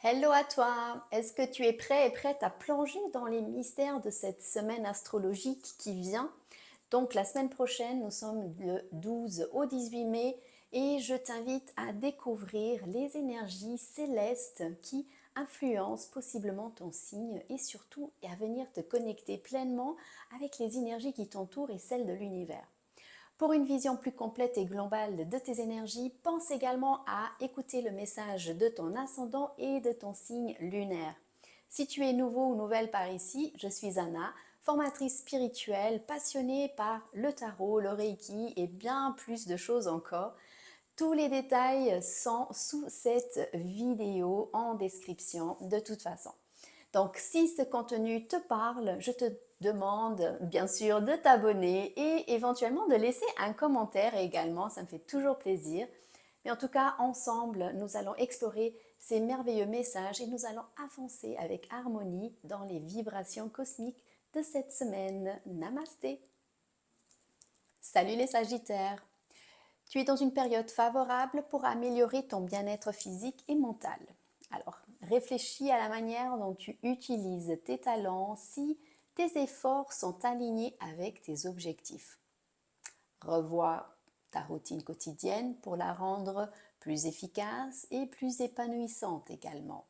Hello à toi! Est-ce que tu es prêt et prête à plonger dans les mystères de cette semaine astrologique qui vient? Donc la semaine prochaine, nous sommes le 12 au 18 mai et je t'invite à découvrir les énergies célestes qui influencent possiblement ton signe et surtout à venir te connecter pleinement avec les énergies qui t'entourent et celles de l'univers. Pour une vision plus complète et globale de tes énergies, pense également à écouter le message de ton ascendant et de ton signe lunaire. Si tu es nouveau ou nouvelle par ici, je suis Anna, formatrice spirituelle, passionnée par le tarot, le reiki et bien plus de choses encore. Tous les détails sont sous cette vidéo en description de toute façon. Donc, si ce contenu te parle, je te demande bien sûr de t'abonner et éventuellement de laisser un commentaire également, ça me fait toujours plaisir. Mais en tout cas, ensemble, nous allons explorer ces merveilleux messages et nous allons avancer avec harmonie dans les vibrations cosmiques de cette semaine. Namasté! Salut les Sagittaires! Tu es dans une période favorable pour améliorer ton bien-être physique et mental. Alors, réfléchis à la manière dont tu utilises tes talents si tes efforts sont alignés avec tes objectifs. Revois ta routine quotidienne pour la rendre plus efficace et plus épanouissante également.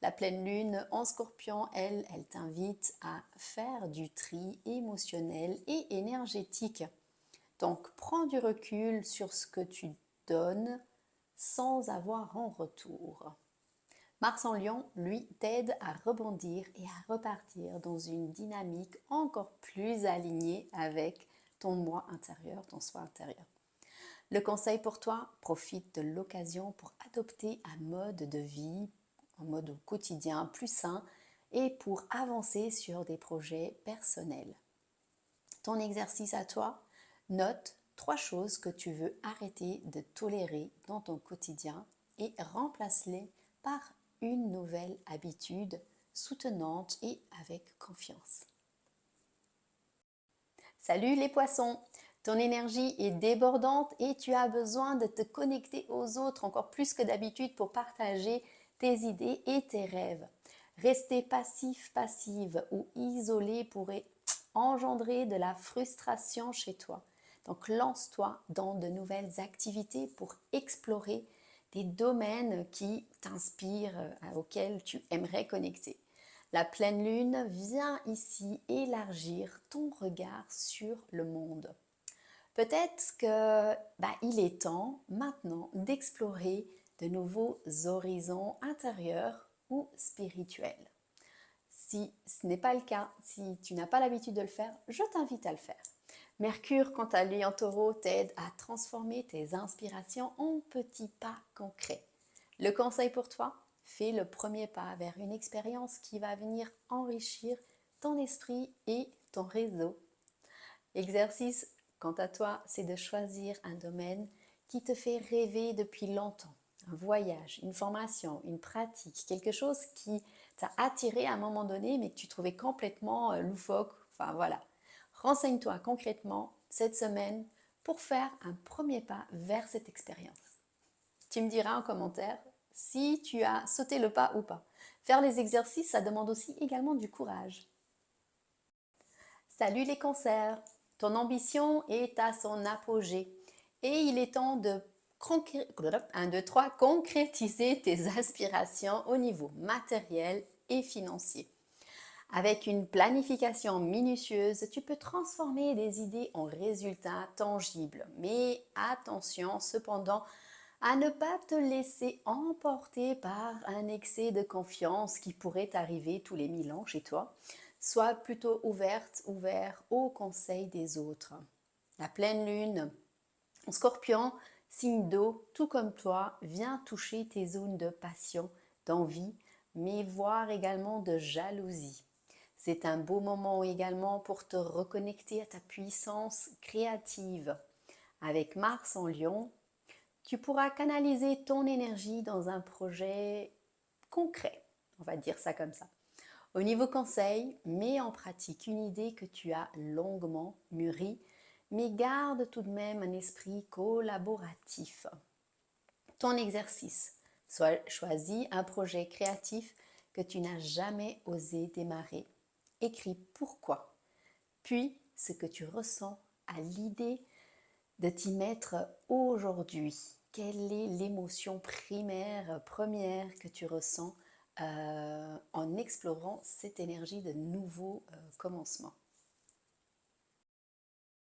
La pleine lune en Scorpion, elle t'invite à faire du tri émotionnel et énergétique. Donc, prends du recul sur ce que tu donnes sans avoir en retour. Mars en Lion, lui, t'aide à rebondir et à repartir dans une dynamique encore plus alignée avec ton moi intérieur, ton soi intérieur. Le conseil pour toi, profite de l'occasion pour adopter un mode de vie, un mode quotidien plus sain et pour avancer sur des projets personnels. Ton exercice à toi, note 3 choses que tu veux arrêter de tolérer dans ton quotidien et remplace-les par une nouvelle habitude soutenante et avec confiance. Salut les poissons! Ton énergie est débordante et tu as besoin de te connecter aux autres encore plus que d'habitude pour partager tes idées et tes rêves. Rester passif, passive ou isolé pourrait engendrer de la frustration chez toi. Donc lance-toi dans de nouvelles activités pour explorer des domaines qui t'inspirent, auxquels tu aimerais connecter. La pleine lune vient ici élargir ton regard sur le monde. Peut-être que il est temps maintenant d'explorer de nouveaux horizons intérieurs ou spirituels. Si ce n'est pas le cas, si tu n'as pas l'habitude de le faire, je t'invite à le faire. Mercure, quant à lui en taureau, t'aide à transformer tes inspirations en petits pas concrets. Le conseil pour toi, fais le premier pas vers une expérience qui va venir enrichir ton esprit et ton réseau. L'exercice, quant à toi, c'est de choisir un domaine qui te fait rêver depuis longtemps. Un voyage, une formation, une pratique, quelque chose qui t'a attiré à un moment donné mais que tu trouvais complètement loufoque. Enfin voilà. Renseigne-toi concrètement cette semaine pour faire un premier pas vers cette expérience. Tu me diras en commentaire si tu as sauté le pas ou pas. Faire les exercices, ça demande aussi également du courage. Salut les cancers! Ton ambition est à son apogée et il est temps de 1, 2, 3, concrétiser tes aspirations au niveau matériel et financier. Avec une planification minutieuse, tu peux transformer des idées en résultats tangibles. Mais attention cependant à ne pas te laisser emporter par un excès de confiance qui pourrait arriver tous les 1000 ans chez toi. Sois plutôt ouvert aux conseils des autres. La pleine lune en Scorpion, signe d'eau, tout comme toi, vient toucher tes zones de passion, d'envie, mais voire également de jalousie. C'est un beau moment également pour te reconnecter à ta puissance créative. Avec Mars en Lion, tu pourras canaliser ton énergie dans un projet concret, on va dire ça comme ça. Au niveau conseil, mets en pratique une idée que tu as longuement mûrie, mais garde tout de même un esprit collaboratif. Ton exercice, Soit choisis un projet créatif que tu n'as jamais osé démarrer. Écris pourquoi, puis ce que tu ressens à l'idée de t'y mettre aujourd'hui. Quelle est l'émotion primaire, première que tu ressens en explorant cette énergie de nouveau commencement?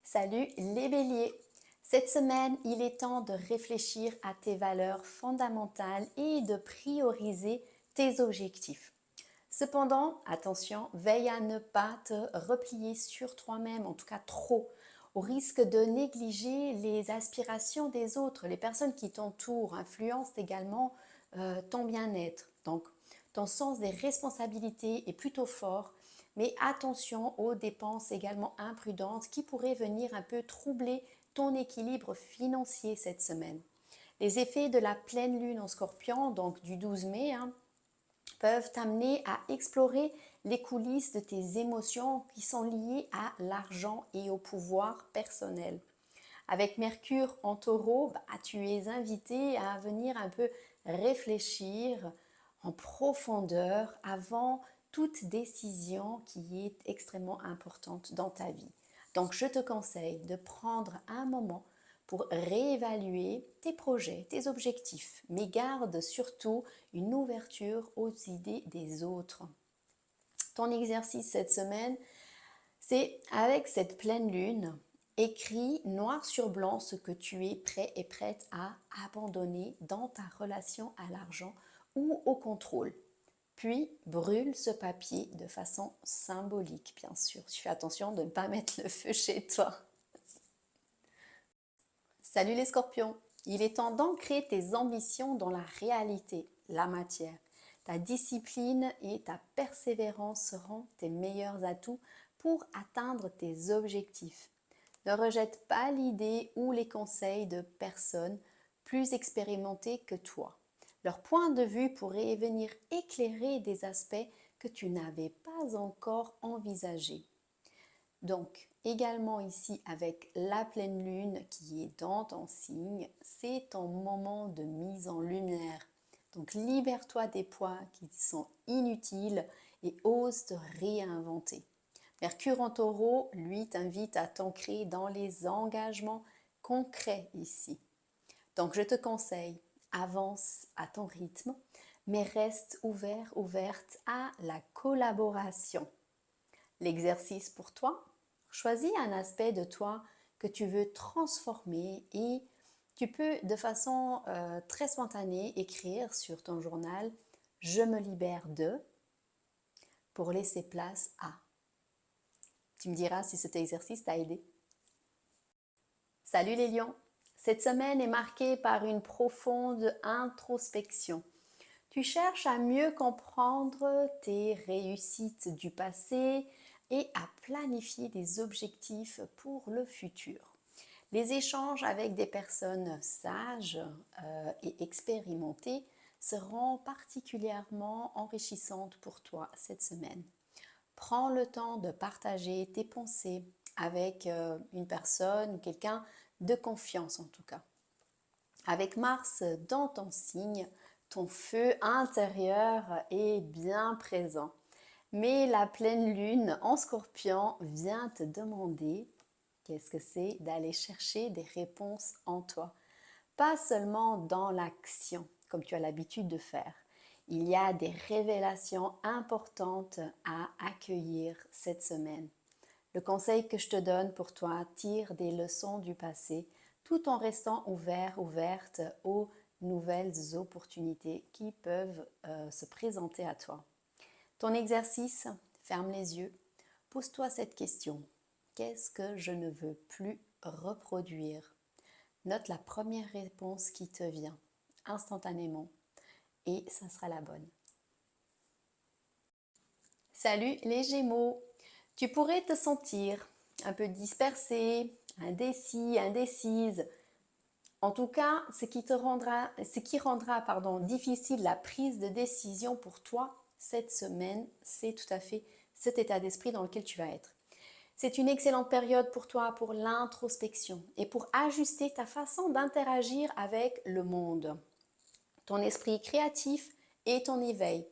Salut les béliers! Cette semaine, il est temps de réfléchir à tes valeurs fondamentales et de prioriser tes objectifs. Cependant, attention, veille à ne pas te replier sur toi-même, en tout cas trop, au risque de négliger les aspirations des autres. Les personnes qui t'entourent influencent également ton bien-être. Donc, ton sens des responsabilités est plutôt fort, mais attention aux dépenses également imprudentes qui pourraient venir un peu troubler ton équilibre financier cette semaine. Les effets de la pleine lune en Scorpion, donc du 12 mai, peuvent t'amener à explorer les coulisses de tes émotions qui sont liées à l'argent et au pouvoir personnel. Avec Mercure en taureau, tu es invité à venir un peu réfléchir en profondeur avant toute décision qui est extrêmement importante dans ta vie. Donc je te conseille de prendre un moment pour réévaluer tes projets, tes objectifs, mais garde surtout une ouverture aux idées des autres. Ton exercice cette semaine, c'est avec cette pleine lune, écris noir sur blanc ce que tu es prêt et prête à abandonner dans ta relation à l'argent ou au contrôle. Puis brûle ce papier de façon symbolique, bien sûr. Tu fais attention de ne pas mettre le feu chez toi. Salut les scorpions! Il est temps d'ancrer tes ambitions dans la réalité, la matière. Ta discipline et ta persévérance seront tes meilleurs atouts pour atteindre tes objectifs. Ne rejette pas l'idée ou les conseils de personnes plus expérimentées que toi. Leur point de vue pourrait venir éclairer des aspects que tu n'avais pas encore envisagés. Donc, également ici avec la pleine lune qui est dans ton signe, c'est ton moment de mise en lumière. Donc, libère-toi des poids qui sont inutiles et ose te réinventer. Mercure en taureau, lui, t'invite à t'ancrer dans les engagements concrets ici. Donc, je te conseille, avance à ton rythme, mais reste ouverte à la collaboration. L'exercice pour toi, choisis un aspect de toi que tu veux transformer et tu peux de façon très spontanée écrire sur ton journal « Je me libère de » pour laisser place à. Tu me diras si cet exercice t'a aidé. Salut les lions! Cette semaine est marquée par une profonde introspection. Tu cherches à mieux comprendre tes réussites du passé et à planifier des objectifs pour le futur. Les échanges avec des personnes sages et expérimentées seront particulièrement enrichissantes pour toi cette semaine. Prends le temps de partager tes pensées avec une personne ou quelqu'un de confiance en tout cas. Avec Mars dans ton signe, ton feu intérieur est bien présent. Mais la pleine lune en Scorpion vient te demander qu'est-ce que c'est d'aller chercher des réponses en toi. Pas seulement dans l'action, comme tu as l'habitude de faire. Il y a des révélations importantes à accueillir cette semaine. Le conseil que je te donne pour toi, tire des leçons du passé tout en restant ouverte aux nouvelles opportunités qui peuvent se présenter à toi. Ton exercice, ferme les yeux, pose-toi cette question. Qu'est-ce que je ne veux plus reproduire? Note la première réponse qui te vient instantanément et ça sera la bonne. Salut les Gémeaux! Tu pourrais te sentir un peu dispersé, indécis, indécise. En tout cas, ce qui rendra difficile la prise de décision pour toi cette semaine, c'est tout à fait cet état d'esprit dans lequel tu vas être. C'est une excellente période pour toi pour l'introspection et pour ajuster ta façon d'interagir avec le monde. ton esprit créatif et ton éveil.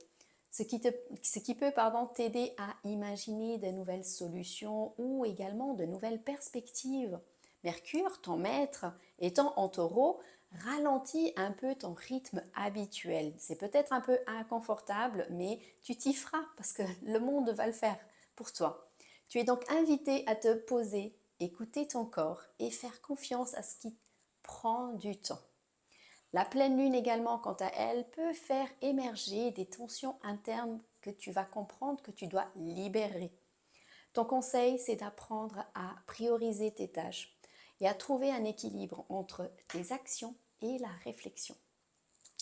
Ce qui peut t'aider à imaginer de nouvelles solutions ou également de nouvelles perspectives. Mercure, ton maître, étant en taureau, ralentit un peu ton rythme habituel. C'est peut-être un peu inconfortable, mais tu t'y feras parce que le monde va le faire pour toi. Tu es donc invité à te poser, écouter ton corps et faire confiance à ce qui prend du temps. La pleine lune également, quant à elle, peut faire émerger des tensions internes que tu vas comprendre que tu dois libérer. Ton conseil, c'est d'apprendre à prioriser tes tâches et à trouver un équilibre entre tes actions et la réflexion.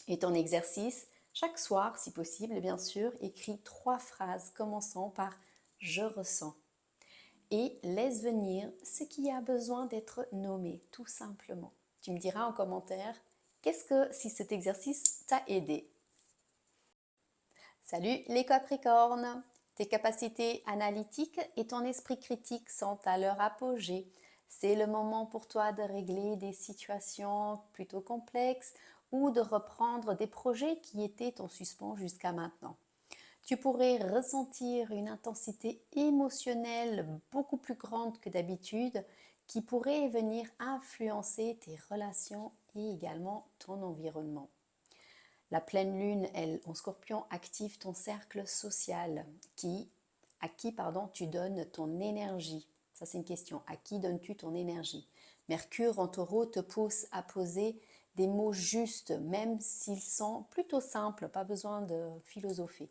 Et ton exercice, chaque soir, si possible, bien sûr, écris 3 phrases commençant par « je ressens » et laisse venir ce qui a besoin d'être nommé, tout simplement. Tu me diras en commentaire si cet exercice t'a aidé. Salut les Capricornes! Tes capacités analytiques et ton esprit critique sont à leur apogée. C'est le moment pour toi de régler des situations plutôt complexes ou de reprendre des projets qui étaient en suspens jusqu'à maintenant. Tu pourrais ressentir une intensité émotionnelle beaucoup plus grande que d'habitude qui pourrait venir influencer tes relations et également ton environnement. La pleine lune, elle, en Scorpion, active ton cercle social à qui tu donnes ton énergie. Ça, c'est une question. À qui donnes-tu ton énergie? Mercure en Taureau te pousse à poser des mots justes, même s'ils sont plutôt simples, pas besoin de philosopher.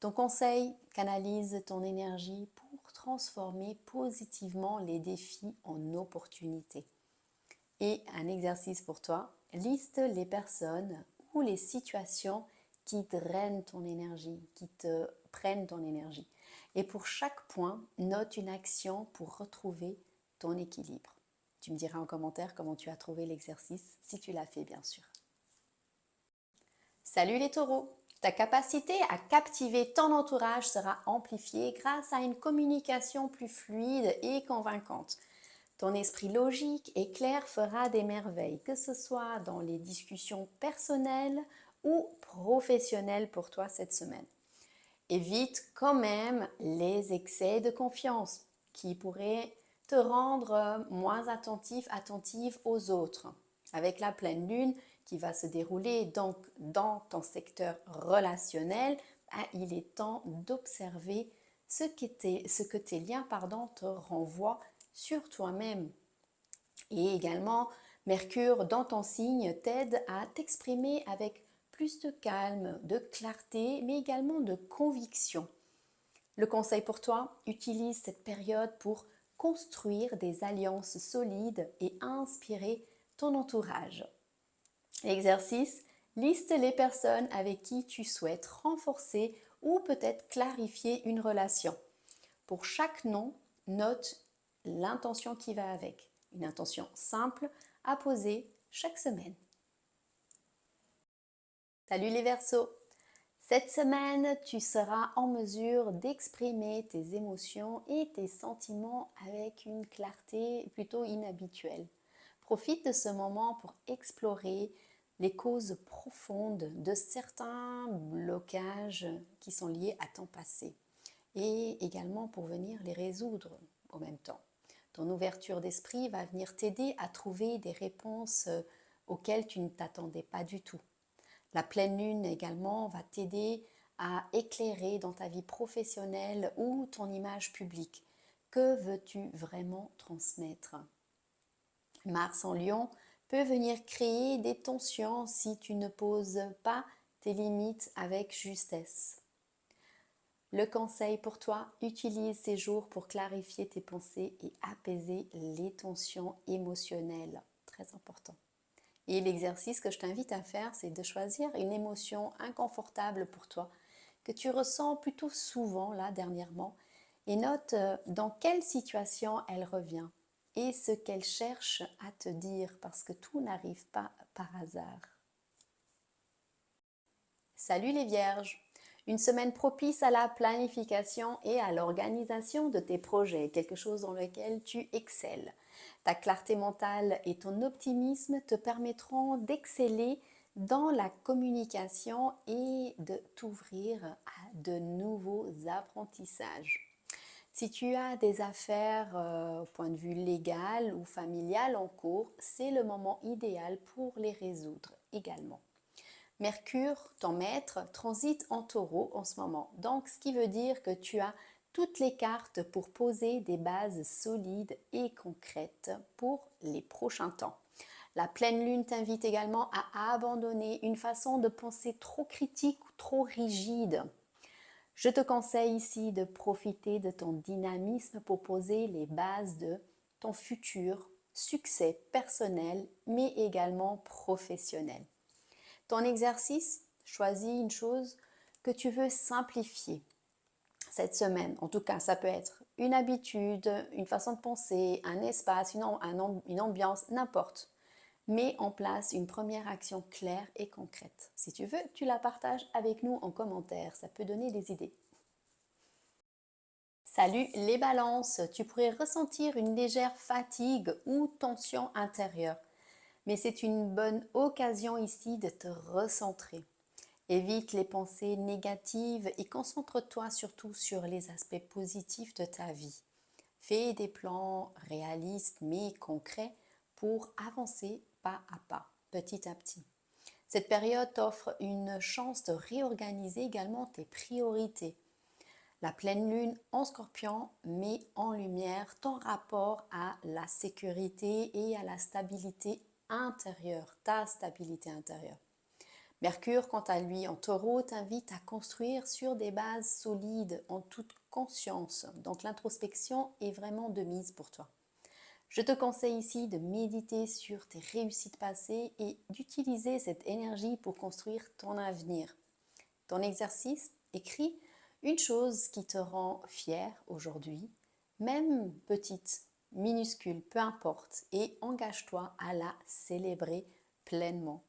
Ton conseil, canalise ton énergie pour transformer positivement les défis en opportunités. Et un exercice pour toi, liste les personnes ou les situations qui drainent ton énergie, qui te prennent ton énergie. Et pour chaque point, note une action pour retrouver ton équilibre. Tu me diras en commentaire comment tu as trouvé l'exercice, si tu l'as fait bien sûr. Salut les taureaux! Ta capacité à captiver ton entourage sera amplifiée grâce à une communication plus fluide et convaincante. Ton esprit logique et clair fera des merveilles, que ce soit dans les discussions personnelles ou professionnelles pour toi cette semaine. Évite quand même les excès de confiance qui pourraient te rendre moins attentive aux autres. Avec la pleine lune qui va se dérouler donc dans ton secteur relationnel, il est temps d'observer ce que tes liens te renvoient sur toi-même. Et également, Mercure dans ton signe t'aide à t'exprimer avec plus de calme, de clarté, mais également de conviction. Le conseil pour toi, utilise cette période pour construire des alliances solides et inspirer ton entourage. Exercice, liste les personnes avec qui tu souhaites renforcer ou peut-être clarifier une relation. Pour chaque nom, note l'intention qui va avec. Une intention simple à poser chaque semaine. Salut les Verseaux! Cette semaine, tu seras en mesure d'exprimer tes émotions et tes sentiments avec une clarté plutôt inhabituelle. Profite de ce moment pour explorer les causes profondes de certains blocages qui sont liés à ton passé et également pour venir les résoudre en même temps. Ton ouverture d'esprit va venir t'aider à trouver des réponses auxquelles tu ne t'attendais pas du tout. La pleine lune également va t'aider à éclairer dans ta vie professionnelle ou ton image publique. Que veux-tu vraiment transmettre? Mars en Lion peut venir créer des tensions si tu ne poses pas tes limites avec justesse. Le conseil pour toi, utilise ces jours pour clarifier tes pensées et apaiser les tensions émotionnelles. Très important. Et l'exercice que je t'invite à faire, c'est de choisir une émotion inconfortable pour toi, que tu ressens plutôt souvent là dernièrement, et note dans quelle situation elle revient et ce qu'elle cherche à te dire, parce que tout n'arrive pas par hasard. Salut les Vierges! Une semaine propice à la planification et à l'organisation de tes projets, quelque chose dans lequel tu excelles. Ta clarté mentale et ton optimisme te permettront d'exceller dans la communication et de t'ouvrir à de nouveaux apprentissages. Si tu as des affaires au point de vue légal ou familial en cours, c'est le moment idéal pour les résoudre également. Mercure, ton maître, transite en taureau en ce moment. Donc, ce qui veut dire que tu as toutes les cartes pour poser des bases solides et concrètes pour les prochains temps. La pleine lune t'invite également à abandonner une façon de penser trop critique ou trop rigide. Je te conseille ici de profiter de ton dynamisme pour poser les bases de ton futur succès personnel, mais également professionnel. Ton exercice, choisis une chose que tu veux simplifier cette semaine. En tout cas, ça peut être une habitude, une façon de penser, un espace, une ambiance, n'importe. Mets en place une première action claire et concrète. Si tu veux, tu la partages avec nous en commentaire. Ça peut donner des idées. Salut les balances, tu pourrais ressentir une légère fatigue ou tension intérieure. Mais c'est une bonne occasion ici de te recentrer. Évite les pensées négatives et concentre-toi surtout sur les aspects positifs de ta vie. Fais des plans réalistes mais concrets pour avancer pas à pas, petit à petit. Cette période t'offre une chance de réorganiser également tes priorités. La pleine lune en Scorpion met en lumière ton rapport à la sécurité et à la stabilité intérieure, ta stabilité intérieure. Mercure, quant à lui, en Taureau, t'invite à construire sur des bases solides en toute conscience. Donc l'introspection est vraiment de mise pour toi. Je te conseille ici de méditer sur tes réussites passées et d'utiliser cette énergie pour construire ton avenir. Ton exercice, écris une chose qui te rend fier aujourd'hui, même petite, minuscule, peu importe, et engage-toi à la célébrer pleinement.